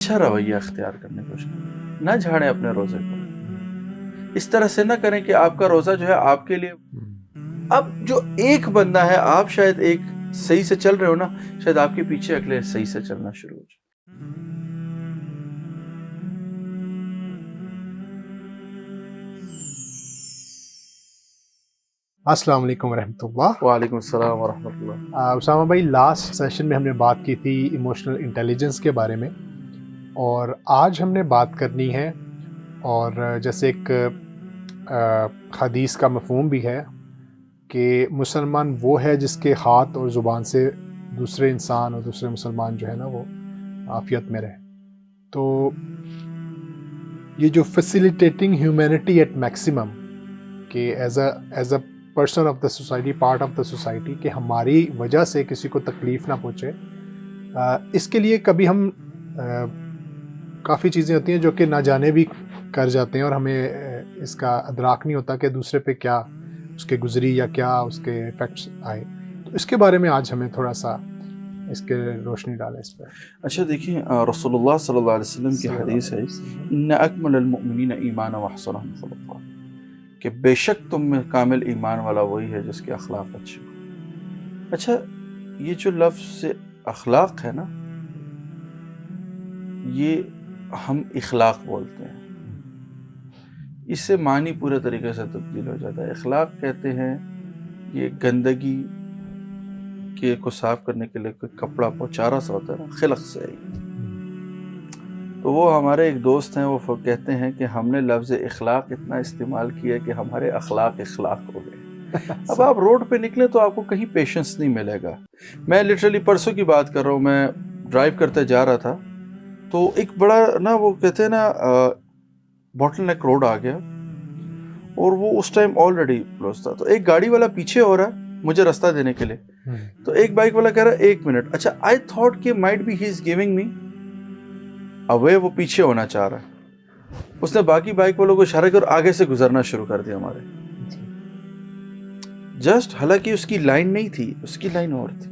اچھا رویہ اختیار کرنے کی کوشش کریں، نہ جھاڑیں اپنے روزے کو، اس طرح سے نہ کریں کہ آپ کا روزہ جو ہے آپ کے لیے، اب جو ایک بندہ ہے، آپ شاید ایک صحیح سے چل رہے ہو نا، شاید آپ کے پیچھے اگلے صحیح سے چلنا شروع ہو جائے۔ السلام علیکم ورحمۃ اللہ۔ وعلیکم السلام ورحمۃ اللہ۔ اسامہ بھائی، لاسٹ سیشن میں ہم نے بات کی تھی ایموشنل انٹیلیجنس کے بارے میں، اور آج ہم نے بات کرنی ہے، اور جیسے ایک حدیث کا مفہوم بھی ہے کہ مسلمان وہ ہے جس کے ہاتھ اور زبان سے دوسرے انسان اور دوسرے مسلمان جو ہے نا وہ عافیت میں رہے۔ تو یہ جو فیسیلیٹیٹنگ ہیومینٹی ایٹ میکسیمم، کہ as a person of the society, part of the society, کہ ہماری وجہ سے کسی کو تکلیف نہ پہنچے، اس کے لیے کبھی ہم کافی چیزیں ہوتی ہیں جو کہ نہ جانے بھی کر جاتے ہیں، اور ہمیں اس کا ادراک نہیں ہوتا کہ دوسرے پہ کیا اس کے گزری یا کیا اس کے افیکٹس آئے۔ تو اس کے بارے میں آج ہمیں تھوڑا سا اس کے روشنی ڈالیں اس پہ۔ اچھا دیکھیں، رسول اللہ صلی اللہ علیہ وسلم کی حدیث ہے، ان اکمل المؤمنین ایمانا واحسنهم خلقا، کہ بے شک تم میں کامل ایمان والا وہی ہے جس کے اخلاق اچھے ہو۔ اچھا، یہ جو لفظ اخلاق ہے نا، یہ ہم اخلاق بولتے ہیں، اس سے معنی پورے طریقے سے تبدیل ہو جاتا ہے۔ اخلاق کہتے ہیں یہ گندگی کو صاف کرنے کے لیے کوئی کپڑا پوچارا سا ہوتا ہے نا، خلق سے ہے۔ تو وہ ہمارے ایک دوست ہیں، وہ کہتے ہیں کہ ہم نے لفظ اخلاق اتنا استعمال کیا کہ ہمارے اخلاق ہو گئے۔ اب آپ روڈ پہ نکلے تو آپ کو کہیں پیشنس نہیں ملے گا۔ میں لٹرلی پرسوں کی بات کر رہا ہوں، میں ڈرائیو کرتے جا رہا تھا تو ایک بڑا نا، وہ کہتے ہیں نا باٹل نیک روڈ آ گیا، اور وہ اس ٹائم آلریڈی کلوز تھا۔ تو ایک گاڑی والا پیچھے ہو رہا ہے مجھے رستہ دینے کے لیے، تو ایک بائک والا کہہ رہا ہے 1 منٹ۔ اچھا، آئی تھاٹ کہ might be he is giving me away, وہ پیچھے ہونا چاہ رہا ہے۔ اس نے باقی بائک والوں کو اشارہ کر آگے سے گزرنا شروع کر دیا ہمارے جسٹ، حالانکہ اس کی لائن نہیں تھی، اس کی لائن اور تھی۔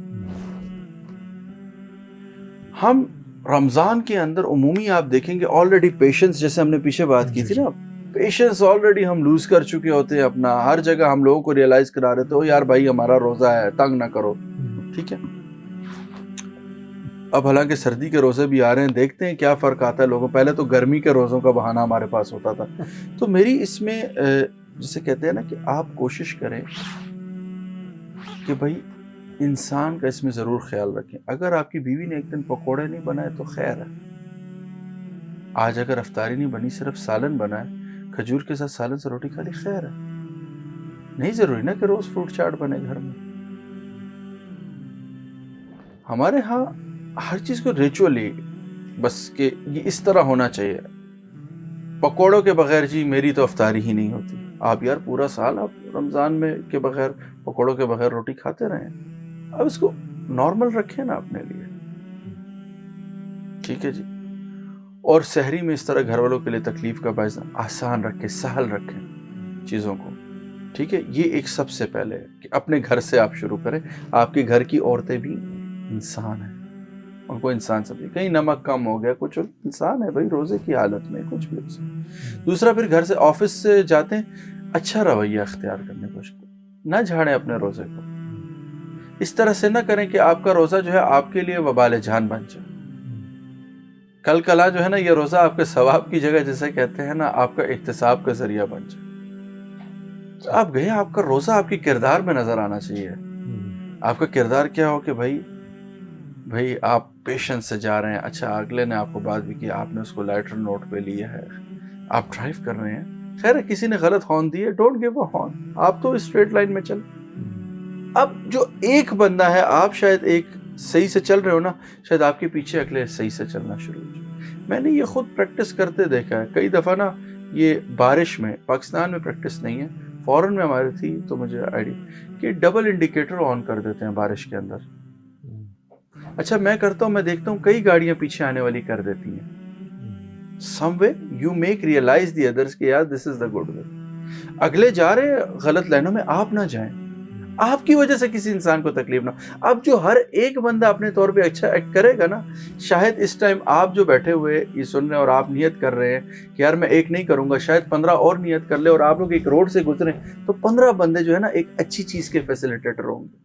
ہم رمضان کے اندر عمومی آپ دیکھیں گے آلریڈی پیشنس، جیسے ہم نے پیچھے بات کی تھی نا، پیشنس آلریڈی ہم لوز کر چکے ہوتے ہیں اپنا۔ ہر جگہ ہم لوگوں کو ریئلائز کرا رہے تھے، یار بھائی ہمارا روزہ ہے، تنگ نہ کرو، ٹھیک ہے۔ اب حالانکہ سردی کے روزے بھی آ رہے ہیں، دیکھتے ہیں کیا فرق آتا ہے لوگوں۔ پہلے تو گرمی کے روزوں کا بہانہ ہمارے پاس ہوتا تھا۔ تو میری اس میں جسے کہتے ہیں نا کہ آپ کوشش کریں کہ بھائی انسان کا اس میں ضرور خیال رکھیں۔ اگر آپ کی بیوی نے ایک دن پکوڑے نہیں بنائے تو خیر ہے، آج اگر افطاری نہیں بنی، صرف سالن بنا ہے، کھجور کے ساتھ سالن سے روٹی کھا لی، خیر ہے۔ نہیں ضروری نا کہ روز فروٹ چاٹ بنے گھر میں۔ ہمارے ہاں ہر چیز کو ریچولی، بس کہ یہ اس طرح ہونا چاہیے، پکوڑوں کے بغیر جی میری تو افطاری ہی نہیں ہوتی۔ آپ یار پورا سال آپ رمضان میں کے بغیر، پکوڑوں کے بغیر روٹی کھاتے رہیں، اب اس کو نارمل رکھیں نا اپنے لیے، ٹھیک ہے جی۔ اور سحری میں اس طرح گھر والوں کے لیے تکلیف کا باعث آسان رکھیں، سہل رکھیں چیزوں کو، ٹھیک ہے۔ یہ ایک سب سے پہلے ہے کہ اپنے گھر سے آپ شروع کریں۔ آپ کے گھر کی عورتیں بھی انسان ہیں، ان کو انسان سمجھے، کہیں نمک کم ہو گیا کچھ، انسان ہے بھائی، روزے کی حالت میں کچھ بھی ہو سکتا۔ دوسرا، پھر گھر سے آفس سے جاتے ہیں، اچھا رویہ اختیار کرنے کی کوشش کریں، نہ جھاڑیں اپنے روزے کو، اس طرح سے نہ کریں کہ آپ کا روزہ جو ہے آپ کے لیے وبال جان بن جائے۔ کل کلا جو ہے نا، یہ روزہ آپ کے ثواب کی جگہ، جیسے کہتے ہیں نا، آپ کا احتساب کا ذریعہ بن جائے۔ تو آپ گئے، آپ کا روزہ آپ کے کردار میں نظر آنا چاہیے۔ آپ کا کردار کیا ہو کہ بھائی آپ پیشنس سے جا رہے ہیں۔ اچھا، اگلے نے آپ کو بات بھی کی، آپ نے اس کو لائٹر نوٹ پہ لیا ہے، آپ ڈرائیو کر رہے ہیں، خیر ہے کسی نے غلط ہارن دی ہے، ڈونٹ گیو اے ہارن، آپ تو اسٹریٹ لائن میں چل۔ اب جو ایک بندہ ہے، آپ شاید ایک صحیح سے چل رہے ہو نا، شاید آپ کے پیچھے اگلے صحیح سے چلنا شروع ہو جائے۔ میں نے یہ خود پریکٹس کرتے دیکھا ہے کئی دفعہ نا، یہ بارش میں، پاکستان میں پریکٹس نہیں ہے، فورن میں ہماری تھی، تو مجھے آئیڈیا کہ ڈبل انڈیکیٹر آن کر دیتے ہیں بارش کے اندر۔ اچھا، میں کرتا ہوں، میں دیکھتا ہوں کئی گاڑیاں پیچھے آنے والی کر دیتی ہیں۔ سم وے یو میک ریئلائز دی ادرس کہ یار دس از دا گڈ وے۔ اگلے جا رہے غلط لائنوں میں، آپ نہ جائیں، آپ کی وجہ سے کسی انسان کو تکلیف نہ ہو. اب جو ہر ایک بندہ اپنے طور پہ اچھا ایکٹ کرے گا نا, شاید اس ٹائم آپ جو بیٹھے ہوئے یہ سن رہے ہیں اور آپ نیت کر رہے ہیں کہ یار میں ایک نہیں کروں گا, شاید 15 اور نیت کر لے, اور آپ لوگ ایک روڈ سے گزریں تو 15 بندے جو ہے نا ایک اچھی چیز کے فیسیلیٹیٹر ہوں گے.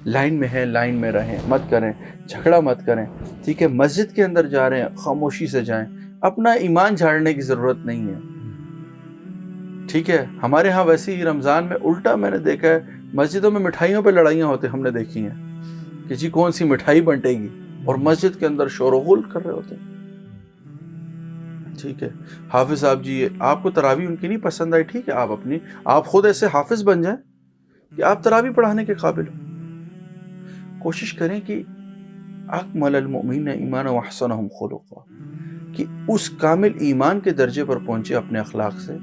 لائن میں ہیں, لائن میں رہیں, مت کریں, جھگڑا مت کریں, ٹھیک ہے. مسجد کے اندر جا رہے ہیں, خاموشی سے جائیں, اپنا ایمان جھاڑنے کی ضرورت نہیں ہے, ٹھیک ہے. ہمارے ہاں ویسے ہی رمضان میں الٹا میں نے دیکھا ہے, مسجدوں میں مٹھائیوں پہ لڑائیاں ہوتے ہم نے دیکھی ہیں کہ جی کون سی مٹھائی بنٹے گی, اور مسجد کے اندر شور و غل کر رہے ہوتے ہیں, ٹھیک ہے. حافظ صاحب جی آپ کو تراویح ان کی نہیں پسند آئی, ٹھیک ہے, آپ خود ایسے حافظ بن جائیں کہ آپ تراویح پڑھانے کے قابل ہو. کوشش کریں کہ اکمل المؤمنین ایمانا واحسنہم خلقا, کہ اس کامل ایمان کے درجے پر پہنچے اپنے اخلاق سے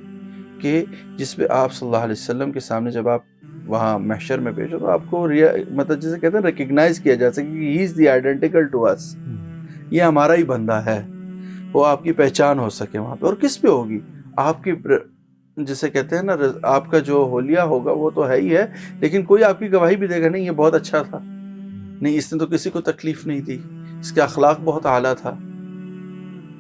کہ جس پہ آپ صلی اللہ علیہ وسلم کے سامنے جب آپ وہاں محشر میں پیش ہو تو آپ کو مطلب جسے کہتے ہیں ریکگنائز کیا جا سکے کہ ہی از دی آئیڈینٹیکل ٹو اس, یہ ہمارا ہی بندہ ہے, وہ آپ کی پہچان ہو سکے وہاں پہ. اور کس پہ ہوگی؟ آپ کی جسے کہتے ہیں نا آپ کا جو حلیہ ہوگا وہ تو ہے ہی ہے, لیکن کوئی آپ کی گواہی بھی دے گا نہیں یہ بہت اچھا تھا, نہیں اس نے تو کسی کو تکلیف نہیں دی, اس کے اخلاق بہت اعلیٰ تھا.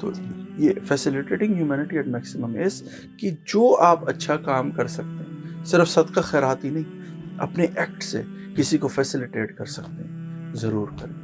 تو یہ فیسیلیٹیٹنگ ہیومینٹی ایٹ میکسیمم اس کہ جو آپ اچھا کام کر سکتے ہیں, صرف صدقہ خیرات ہی نہیں, اپنے ایکٹ سے کسی کو فیسیلیٹیٹ کر سکتے ہیں, ضرور کریں.